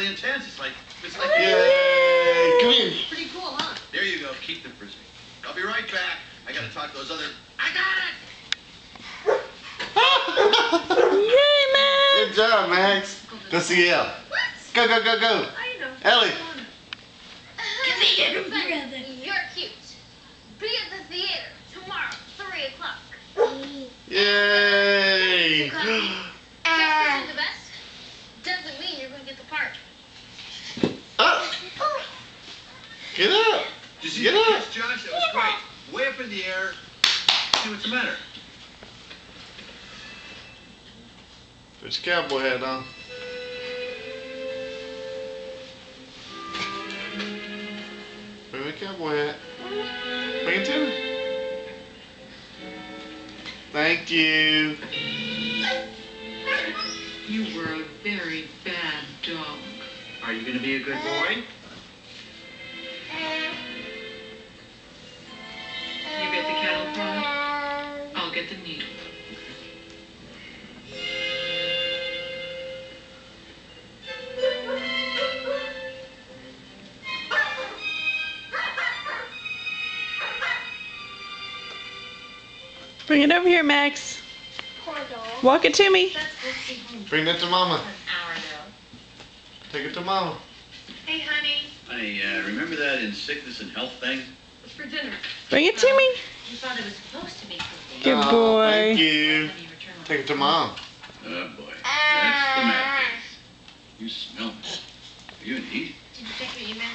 really intense. It's like Yay! Come here. Pretty cool, huh? There you go. Keep the frisbee. I'll be right back. I gotta talk to those other. I got it. Yay, Max! Good job, Max. Go see Elle. What? Go, go, go, go. I know. Ellie. You're cute. Be at the theater tomorrow, 3 o'clock. Yay! Just 'cause you're the best doesn't mean you're going to get the part. Up. Get up. Did you Get see up. the kiss, Josh? That was great. Way up in the air. See what's the matter? Put your cowboy hat on. Bring the cowboy hat. Bring it to me. Thank you. You were a very bad dog. Are you gonna be a good boy? You get the cattle prod, I'll get the needle. Bring it over here, Max. Poor dog. Walk it to me. Let's go see home. Bring that to Mama. An hour ago. Take it to Mama. Hey, honey. Honey, remember that in sickness and health thing? What's for dinner? Bring it to me. You thought it was supposed to be cooking. Good Oh, boy. Thank you. When you return on Take it to Mom. Oh boy. That's the matter. You smell it. Are you in heat? Did you check your email?